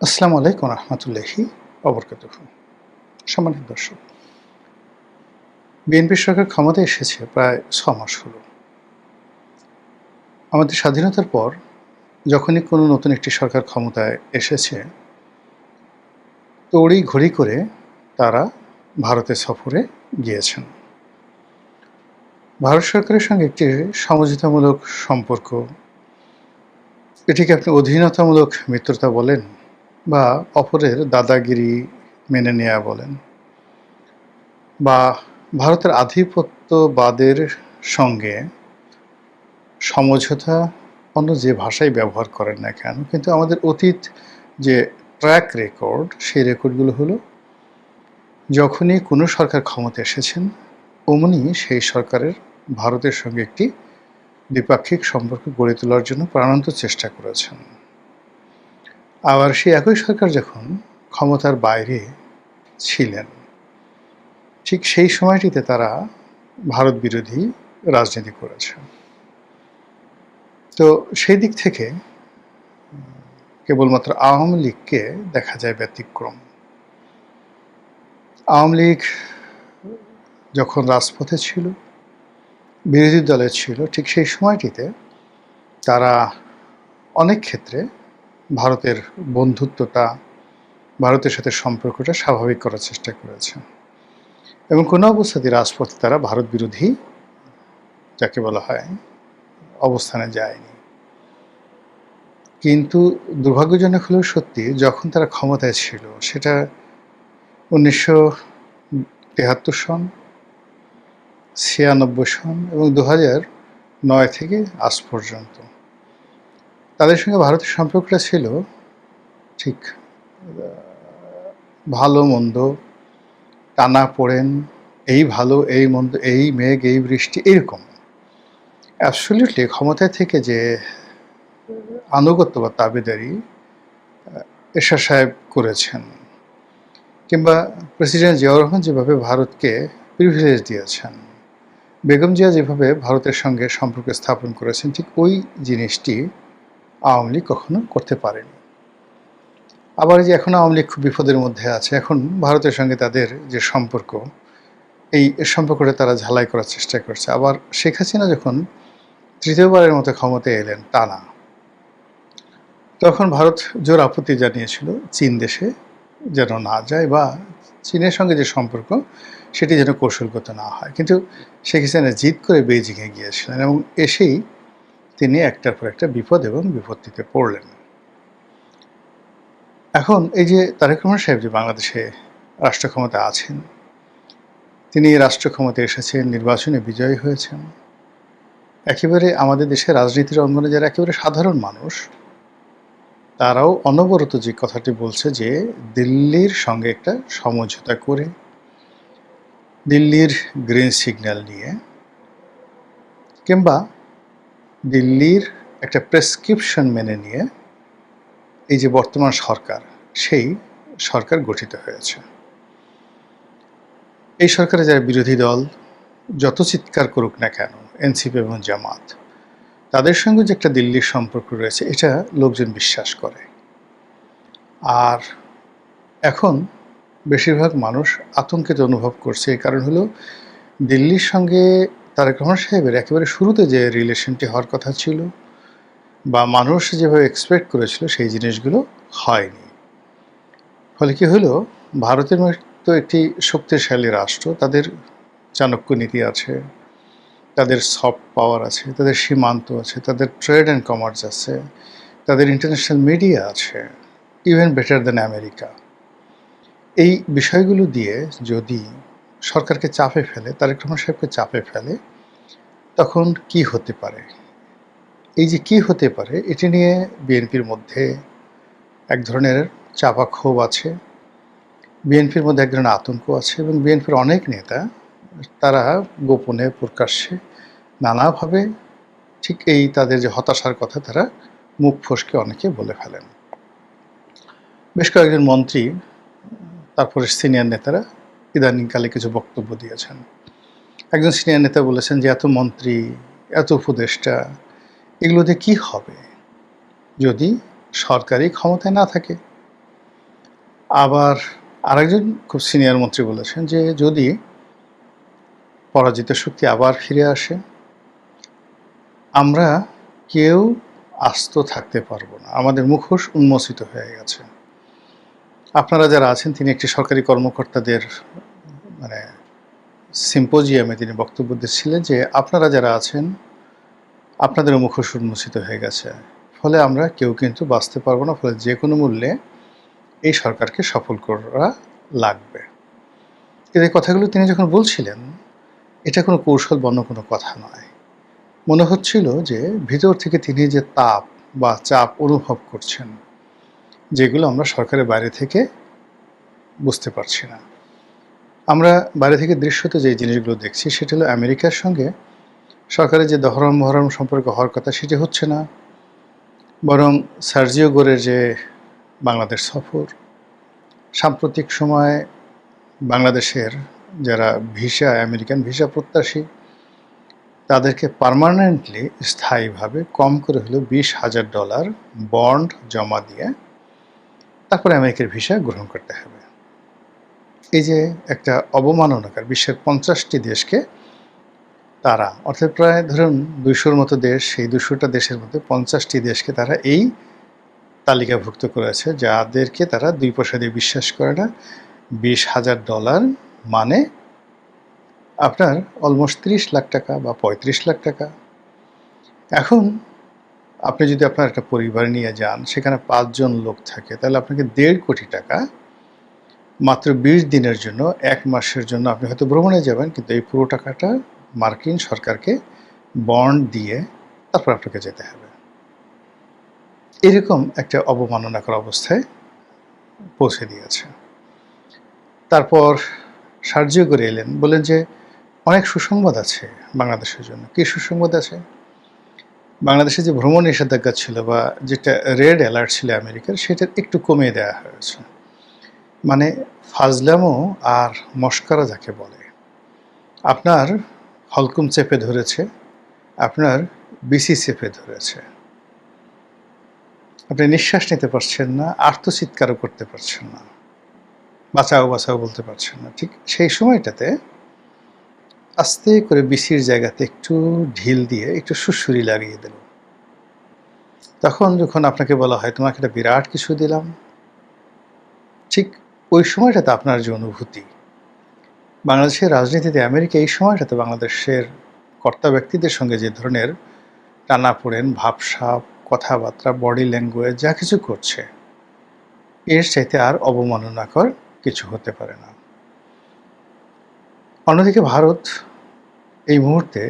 আসসালামু আলাইকুম রহমতুল্লাহি অবরকাতুহু। সম্মানিত দর্শক, বিএনপি সরকার ক্ষমতায় এসেছে প্রায় ৬ মাস হলো। আমাদের স্বাধীনতার পর যখনই কোনো নতুন একটি সরকার ক্ষমতায় এসেছে, তড়িঘড়ি করে তারা ভারতে সফরে গিয়েছেন। ভারত সরকারের সঙ্গে একটি সমঝোতামূলক সম্পর্ক, এটিকে আপনি অধীনতামূলক মিত্রতা বলেন বা অপরের দাদাগিরি মেনে নেয়া বলেন, বা ভারতের আধিপত্যবাদের সঙ্গে সমঝোতা, অন্য যে ভাষাই ব্যবহার করেন না কেন, কিন্তু আমাদের অতীত যে ট্র্যাক রেকর্ড, সেই রেকর্ডগুলো হলো যখনই কোনো সরকার ক্ষমতা এসেছেন অমনি সেই সরকারের ভারতের সঙ্গে একটি দ্বিপাক্ষিক সম্পর্ক গড়ে তোলার জন্য প্রাণান্ত চেষ্টা করেছেন। আবার সেই একই সরকার যখন ক্ষমতার বাইরে ছিলেন, ঠিক সেই সময়টিতে তারা ভারত বিরোধী রাজনীতি করেছেন। তো সেই দিক থেকে কেবলমাত্র আওয়ামী লীগকে দেখা যায় ব্যতিক্রম। আওয়ামী লীগ যখন রাজপথে ছিল, বিরোধী দলে ছিল, ঠিক সেই সময়টিতে তারা অনেক ক্ষেত্রে ভারতের বন্ধুত্বটা, ভারতের সাথে সম্পর্কটা স্বাভাবিক করার চেষ্টা করেছে এবং কোনো অবস্থাতেই রাজপথে তারা ভারত বিরোধী, যাকে বলা হয়, অবস্থানে যায়নি। কিন্তু দুর্ভাগ্যজনক হলেও সত্যি, যখন তারা ক্ষমতায় ছিল, সেটা ১৯৭৩ সন, ৯৬ সন এবং ২০০৯ থেকে আজ পর্যন্ত তাদের সঙ্গে ভারতের সম্পর্কটা ছিল ঠিক ভালো মন্দ, টানাপোড়েন, এই ভালো এই মন্দ, এই মেঘ এই বৃষ্টি, এরকম। অ্যাবসলিউটলি ক্ষমতায় থেকে যে আনুগত্য বা তাবেদারি এরশাদ সাহেব করেছেন, কিংবা প্রেসিডেন্ট জিয়াউর রহমান যেভাবে ভারতকে প্রিভিলেজ দিয়েছেন, বেগম জিয়া যেভাবে ভারতের সঙ্গে সম্পর্ক স্থাপন করেছেন, ঠিক ওই জিনিসটি আওয়ামী লীগ কখনো করতে পারেনি। আবার যে এখন আওয়ামী লীগ খুব বিপদের মধ্যে আছে, এখন ভারতের সঙ্গে তাদের যে সম্পর্ক, এই সম্পর্কটা তারা ঝালাই করার চেষ্টা করছে। আবার শেখ হাসিনা যখন তৃতীয়বারের মতো ক্ষমতায় এলেন টানা, তখন ভারত জোর আপত্তি জানিয়েছিল চীন দেশে যেন না যায়, বা চীনের সঙ্গে যে সম্পর্ক সেটি যেন কৌশলগত না হয়। কিন্তু শেখ হাসিনা জিদ করে বেইজিংয়ে গিয়েছিলেন এবং এসেই তিনি একটার পর একটা বিপদ এবং বিপত্তিতে পড়লেন। এখন এই যে তারেক রহমান সাহেব যে বাংলাদেশে রাষ্ট্র ক্ষমতা আছেন, তিনি রাষ্ট্র ক্ষমতায় এসেছেন, নির্বাচনে বিজয়ী হয়েছেন। একেবারে আমাদের দেশের রাজনীতির অঙ্গনে যারা একেবারে সাধারণ মানুষ, তারাও অনবরত যে কথাটি বলছে যে দিল্লির সঙ্গে একটা সমঝোতা করে, দিল্লির গ্রিন সিগন্যাল নিয়ে, কিংবা দিল্লির একটা প্রেসক্রিপশন মেনে নিয়ে এই যে বর্তমান সরকার, সেই সরকার গঠিত হয়েছে। এই সরকারে যারা বিরোধী দল যত চিৎকার করুক না কেন, এনসিপি এবং জামাত, তাদের সঙ্গে যে একটা দিল্লির সম্পর্ক রয়েছে, এটা লোকজন বিশ্বাস করে। আর এখন বেশিরভাগ মানুষ আতঙ্কিত অনুভব করছে। এই কারণ হলো, দিল্লির সঙ্গে তারেক রহমান সাহেবের একেবারে শুরুতে যে রিলেশনটি হওয়ার কথা ছিল বা মানুষ যেভাবে এক্সপেক্ট করেছিল, সেই জিনিসগুলো হয়নি। ফলে কি হলো, ভারতের মতো একটি শক্তিশালী রাষ্ট্র, তাদের চাণক্য নীতি আছে, তাদের সফট পাওয়ার আছে, তাদের সীমান্ত আছে, তাদের ট্রেড অ্যান্ড কমার্স আছে, তাদের ইন্টারন্যাশনাল মিডিয়া আছে, ইভেন বেটার দ্যান আমেরিকা। এই বিষয়গুলো দিয়ে যদি সরকারকে চাপে ফেলে, তারেক রহমান সাহেবকে চাপে ফেলে, তখন কি হতে পারে? এই যে কি হতে পারে, এটি নিয়ে বিএনপির মধ্যে এক ধরনের চাপা ক্ষোভ আছে, বিএনপির মধ্যে এক ধরনের আতঙ্ক আছে এবং বিএনপির অনেক নেতা, তারা গোপনে প্রকাশ্যে নানাভাবে ঠিক এই তাদের যে হতাশার কথা, তারা মুখ ফসকে অনেকে বলে ফেলেন। বেশ কয়েকজন মন্ত্রী, তারপরে সিনিয়র নেতারা ইদানিংকালে কিছু বক্তব্য দিয়েছেন। একজন সিনিয়র নেতা বলেছেন যে এত মন্ত্রী, এত উপদেষ্টা, এগুলো দিয়ে কী হবে যদি সরকারি ক্ষমতায় না থাকে? আবার আরেকজন খুব সিনিয়র মন্ত্রী বলেছেন যে যদি পরাজিত শক্তি আবার ফিরে আসে, আমরা কেউ আস্ত থাকতে পারবো না, আমাদের মুখোশ উন্মোচিত হয়ে গেছে। আপনারা যারা আছেন, তিনি একটি সরকারি কর্মকর্তাদের মানে সিম্পোজিয়ামে তিনি বক্তব্য দিচ্ছিলেন যে আপনারা যারা আছেন আপনাদের মুখোশ উন্মোচিত হয়ে গেছে, ফলে আমরা কেউ কিন্তু বাঁচতে পারবো না, ফলে যে কোনো মূল্যে এই সরকারকে সফল করা লাগবে। কিন্তু এই কথাগুলো তিনি যখন বলছিলেন, এটা কোনো কৌশল বন্য কোনো কথা নয়। মনে হচ্ছিল যে ভিতর থেকে তিনি যে তাপ বা চাপ অনুভব করছেন, যেগুলো আমরা সরকারের বাইরে থেকে বুঝতে পারছি না। আমরা বাইরে থেকে দৃশ্যতে যে জিনিসগুলো দেখছি সেটা হলো আমেরিকার সঙ্গে সরকারের যে দহরম মহরম সম্পর্ক হওয়ার কথা সেটি হচ্ছে না, বরং সার্জিও গোরের যে বাংলাদেশ সফর, সাম্প্রতিক সময়ে বাংলাদেশের যারা আমেরিকান ভিসা প্রত্যাশী তাদেরকে পার্মানেন্টলি স্থায়ীভাবে কম করে হলেও $20,000 বন্ড জমা দিয়ে তারপরে আমেরিকার ভিসা গ্রহণ করতে হবে। এই যে একটা অবমাননাকার বিশ্বের 50টি দেশকে তারা, অর্থাৎ প্রায় ধরুন 200-র মতো দেশ, সেই 200টা দেশের মধ্যে 50টি দেশকে তারা এই তালিকাভুক্ত করেছে, যাদেরকে তারা 2 পয়সা দিয়ে বিশ্বাস করে না। $20,000 মানে আপনার অলমোস্ট 30 লাখ টাকা বা 35 লাখ টাকা। এখন আপনি যদি আপনার একটা পরিবার নিয়ে যান, সেখানে 5 জন লোক থাকে, তাহলে আপনাকে 1.5 কোটি টাকা মাত্র 20 দিনের জন্য, 1 মাসের জন্য আপনি হয়তো ভ্রমণে যাবেন, কিন্তু এই পুরো টাকাটা মার্কিন সরকারকে বন্ড দিয়ে তারপর আপনাকে যেতে হবে। এরকম একটা অবমাননাকর অবস্থায় পৌঁছে দিয়েছে। তারপর সার্জিও করে এলেন, বলেন যে অনেক সুসংবাদ আছে বাংলাদেশের জন্য। কী সুসংবাদ আছে? বাংলাদেশে যে ভ্রমণ নিষেধাজ্ঞা ছিল বা যেটা রেড অ্যালার্ট ছিল আমেরিকার, সেটা একটু কমিয়ে দেওয়া হয়েছে। মানে ফাজলামো আর মস্করা যাকে বলে, আপনার হলকুম চেপে ধরেছে, আপনার বিসি চেপে ধরেছে, আপনি নিঃশ্বাস নিতে পারছেন না, আর্তচিৎকারও করতে পারছেন না, বাঁচাও বাঁচাও বলতে পারছেন না। ঠিক সেই সময়টাতে আস্তে করে বিসির জায়গাতে একটু ঢিল দিয়ে একটু সুড়সুড়ি লাগিয়ে দিল। তখন যখন আপনাকে বলা হয় তোমাকে একটা বিরাট কিছু দিলাম, ঠিক ওই সময়টাতে আপনার যে অনুভূতি, বাংলাদেশের রাজনীতিতে আমেরিকা এই সময়টাতে বাংলাদেশের কর্তা ব্যক্তিদের সঙ্গে যে ধরনের টানাপোড়েন, ভাবসাব, কথাবার্তা, বডি ল্যাঙ্গুয়েজ যা কিছু করছে, এর চাইতে আর অবমাননাকর কিছু হতে পারে না। অন্যদিকে ভারত এই মুহূর্তে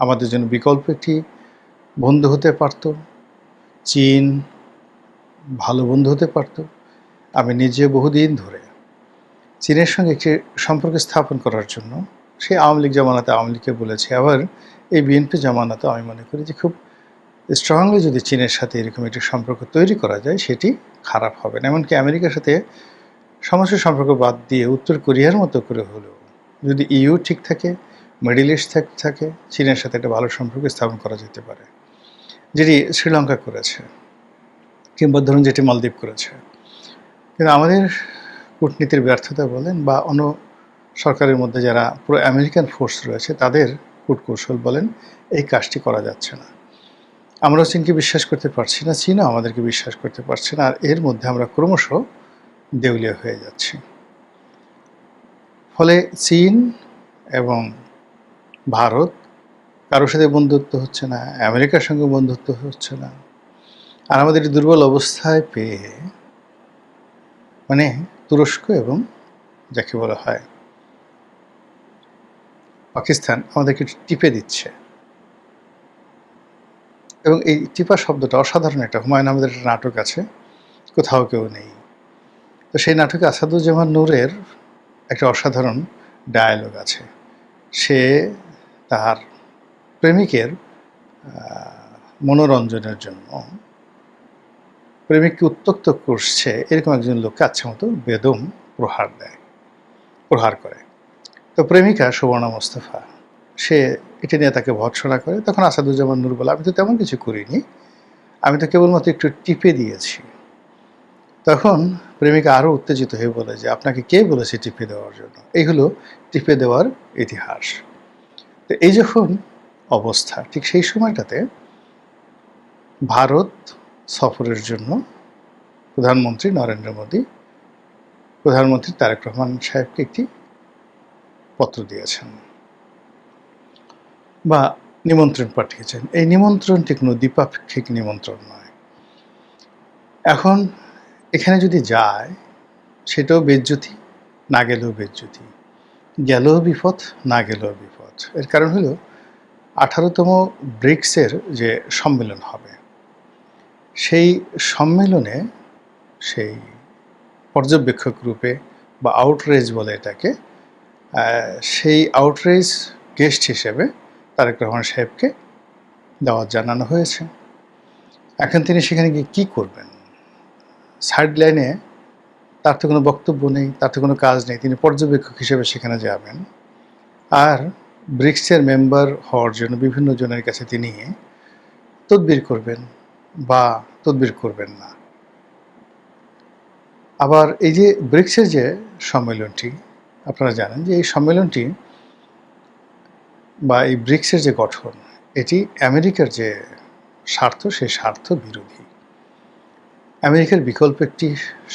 আমাদের জন্য বিকল্প একটি বন্ধু হতে পারত, চীন ভালো বন্ধু হতে পারত। আমি নিজে বহুদিন ধরে চীনের সঙ্গে একটি সম্পর্ক স্থাপন করার জন্য সেই আওয়ামী লীগ জামানাতে আওয়ামী লীগকে বলেছি, আবার এই বিএনপি জামানাতে আমি মনে করি যে খুব স্ট্রংলি যদি চীনের সাথে এরকম একটি সম্পর্ক তৈরি করা যায়, সেটি খারাপ হবে না। এমনকি আমেরিকার সাথে সমস্ত সম্পর্ক বাদ দিয়ে উত্তর কোরিয়ার মতো করে হলেও যদি ইউ ঠিক থাকে, মিডল ইস্ট থাকে, চীনের সাথে একটা ভালো সম্পর্ক স্থাপন করা যেতে পারে, যেটি শ্রীলঙ্কা করেছে, কিংবা ধরুন যেটি মালদ্বীপ করেছে। কিন্তু আমাদের কূটনীতির ব্যর্থতা বলেন বা অন্য সরকারের মধ্যে যারা পুরো আমেরিকান ফোর্স রয়েছে তাদের কূটকৌশল বলেন, এই কাজটি করা যাচ্ছে না। আমরাও চীনকে বিশ্বাস করতে পারছি না, চীনও আমাদেরকে বিশ্বাস করতে পারছে না, আর এর মধ্যে আমরা ক্রমশ দেউলিয়া হয়ে যাচ্ছি। ফলে চীন এবং ভারত কারোর সাথে বন্ধুত্ব হচ্ছে না, আমেরিকার সঙ্গে বন্ধুত্ব হচ্ছে না, আর আমাদের দুর্বল অবস্থায় পেয়ে মানে তুরস্ক এবং যাকে বলা হয় পাকিস্তান আমাদেরকে টিপে দিচ্ছে। এবং এই টিপা শব্দটা অসাধারণ। একটা হুমায়ুন আহমেদের একটা নাটক আছে, কোথাও কেউ নেই। তো সেই নাটকে আসাদুজ্জামান নূরের একটা অসাধারণ ডায়ালগ আছে। সে তার প্রেমিকের মনোরঞ্জনের জন্য প্রেমিককে উত্ত্যক্ত করছে এরকম একজন লোককে আচ্ছা মতো বেদম প্রহার করে। তো প্রেমিকা সুবর্ণা মোস্তফা সে এটা নিয়ে তাকে ভর্ৎসনা করে। তখন আসাদুজ্জামান নূর বলে, আমি তো তেমন কিছু করিনি, আমি তো কেবলমাত্র একটু টিপে দিয়েছি। তখন প্রেমিকা আরও উত্তেজিত হয়ে বলে যে আপনাকে কে বলেছে টিপে দেওয়ার জন্য। এই হলো টিপে দেওয়ার ইতিহাস। তো এই যখন অবস্থা, ঠিক সেই সময়টাতে ভারত সফরের জন্য প্রধানমন্ত্রী নরেন্দ্র মোদী প্রধানমন্ত্রী তারেক রহমান সাহেবকে একটি পত্র দিয়েছেন বা নিমন্ত্রণ পাঠিয়েছেন। এই নিমন্ত্রণটি কোনো দ্বিপাক্ষিক নিমন্ত্রণ নয়। এখন এখানে যদি যায় সেটাও বেজ্জতি, না গেলেও বেজ্জতি, গেলেও বিপদ, না গেলেও বিপদ। এর কারণ হলো 18তম ব্রিক্সের যে সম্মেলন হবে, সেই সম্মেলনে সেই পর্যবেক্ষক রূপে বা আউটরেজ বলে এটাকে, সেই আউটরেজ গেস্ট হিসেবে তারেক রহমান সাহেবকে দাওয়াত জানানো হয়েছে। এখন তিনি সেখানে গিয়ে কী করবেন? সাইড লাইনে তার তো কোনো বক্তব্য নেই, তার তো কোনো কাজ নেই, তিনি পর্যবেক্ষক হিসেবে সেখানে যাবেন। আর ব্রিক্সের মেম্বার হওয়ার জন্য বিভিন্ন জনের কাছে তিনি তদবির করবেন বা তদবির করবেন না। আবার এই যে ব্রিক্সের যে সম্মেলনটি, আপনারা জানেন যে এই সম্মেলনটি বা এই ব্রিক্সের যে গঠন, এটি আমেরিকার যে স্বার্থ, সেই স্বার্থ বিরোধী। আমেরিকার বিকল্প একটি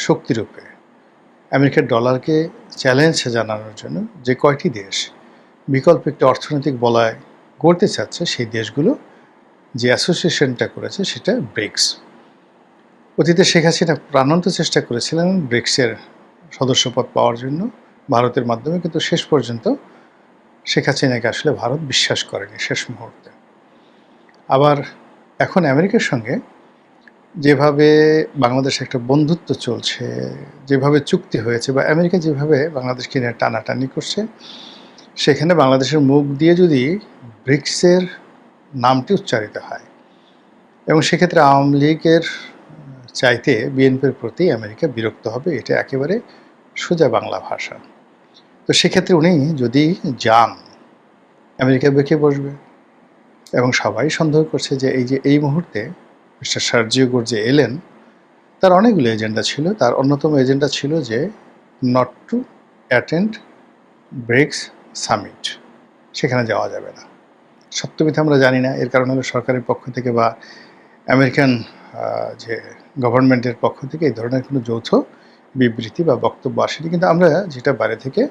শক্তিরূপে আমেরিকার ডলারকে চ্যালেঞ্জ জানানোর জন্য যে কয়টি দেশ বিকল্প একটি অর্থনৈতিক বলয় গড়তে চাচ্ছে, সেই দেশগুলো যে অ্যাসোসিয়েশনটা করেছে সেটা ব্রিক্স। অতীতে শেখ হাসিনা প্রাণান্ত চেষ্টা করেছিলেন ব্রিক্সের সদস্যপদ পাওয়ার জন্য ভারতের মাধ্যমে, কিন্তু শেষ পর্যন্ত শেখ হাসিনাকে আসলে ভারত বিশ্বাস করেনি শেষ মুহূর্তে। আবার এখন আমেরিকার সঙ্গে যেভাবে বাংলাদেশে একটা বন্ধুত্ব চলছে, যেভাবে চুক্তি হয়েছে বা আমেরিকা যেভাবে বাংলাদেশকে নিয়ে টানাটানি করছে, সেখানে বাংলাদেশের মুখ দিয়ে যদি ব্রিক্সের নামটি উচ্চারিত হয় এবং সেক্ষেত্রে আওয়ামী লীগের চাইতে বিএনপির প্রতি আমেরিকা বিরক্ত হবে, এটা একেবারে সোজা বাংলা ভাষা। তো সেক্ষেত্রে উনি যদি যান, আমেরিকা বেঁকে বসবে। এবং সবাই সন্দেহ করছে যে এই মুহূর্তে মিস্টার সার্জিও গোর্জে এলেন, তার অনেকগুলো এজেন্ডা ছিল। তার অন্যতম এজেন্ডা ছিল যে not to attend BRICS summit, সেখানে যাওয়া যাবে না। সত্য মিথ্যা আমরা জানি না, এর কারণ হলো সরকারের পক্ষ থেকে বা আমেরিকান যে গভর্নমেন্টের পক্ষ থেকে এই ধরনের কোনো যৌথ বিবৃতি বা বক্তব্য আসেনি, কিন্তু আমরা যেটা বাইরে থেকে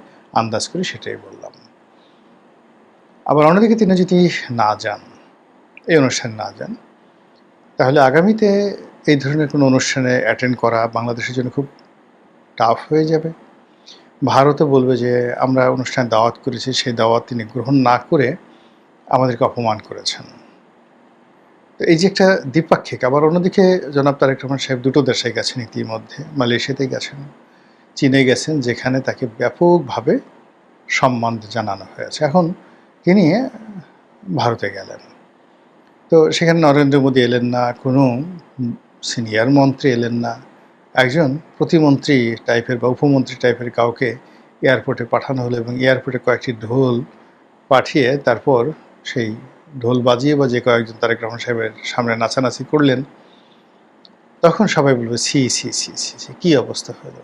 আন্দাজ করি সেটাই বললাম। আবার অন্যদিকে তিনি যদি না যান, এই অনুষ্ঠানে না যান, তাহলে আগামীতে এই ধরনের কোনো অনুষ্ঠানে অ্যাটেন্ড করা বাংলাদেশের জন্য খুব টাফ হয়ে যাবে। ভারতও বলবে যে আমরা অনুষ্ঠানে দাওয়াত করেছি, সেই দাওয়াত তিনি গ্রহণ না করে আমাদেরকে অপমান করেছেন। তো এই যে একটা দ্বিপাক্ষিক। আবার অন্যদিকে জনাব তারেক রহমান সাহেব দুটো দেশে গেছেন ইতিমধ্যে, মালয়েশিয়াতে গেছেন, চীনে গেছেন, যেখানে তাকে ব্যাপকভাবে সম্মান জানানো হয়েছে। এখন তিনি ভারতে গেলেন, তো সেখানে নরেন্দ্র মোদী এলেন না, কোনো সিনিয়র মন্ত্রী এলেন না, একজন প্রতিমন্ত্রী টাইপের বা উপমন্ত্রী টাইপের কাউকে এয়ারপোর্টে পাঠানো হলো এবং এয়ারপোর্টে কয়েকটি ঢোল পাঠিয়ে তারপর সেই ঢোল বাজিয়ে বাজিয়ে কয়েকজন তারেক রহমান সাহেবের সামনে নাচানাচি করলেন। তখন সবাই বলবে সি সি সি সি সি, কী অবস্থা হলো,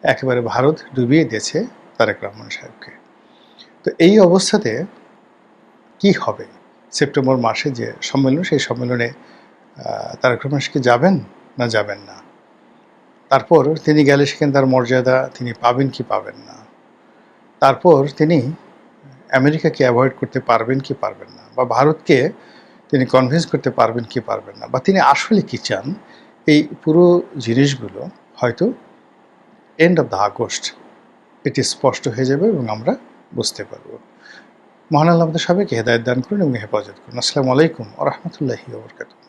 একেবারে ভারত ডুবিয়ে দিয়েছে তারেক রহমান সাহেবকে। তো এই অবস্থাতে কি হবে? সেপ্টেম্বর মাসে যে সম্মেলন, সেই সম্মেলনে তারেক রহমান সাহেব যাবেন না যাবেন না? তারপর তিনি গেলে সেখানে তার মর্যাদা তিনি পাবেন কি পাবেন না? তারপর তিনি আমেরিকাকে অ্যাভয়েড করতে পারবেন কি পারবেন না? বা ভারতকে তিনি কনভিন্স করতে পারবেন কি পারবেন না? বা তিনি আসলে কী চান? এই পুরো জিনিসগুলো হয়তো এন্ড অফ দ্য আগস্ট এটি স্পষ্ট হয়ে যাবে এবং আমরা বুঝতে পারব। মহান আল্লাহ আমাদের সবাইকে হেদায়েত দান করুন এবং হেফাজত করুন। আসসালামু আলাইকুম ওয়া রাহমাতুল্লাহি ওয়া বারাকাতুহু।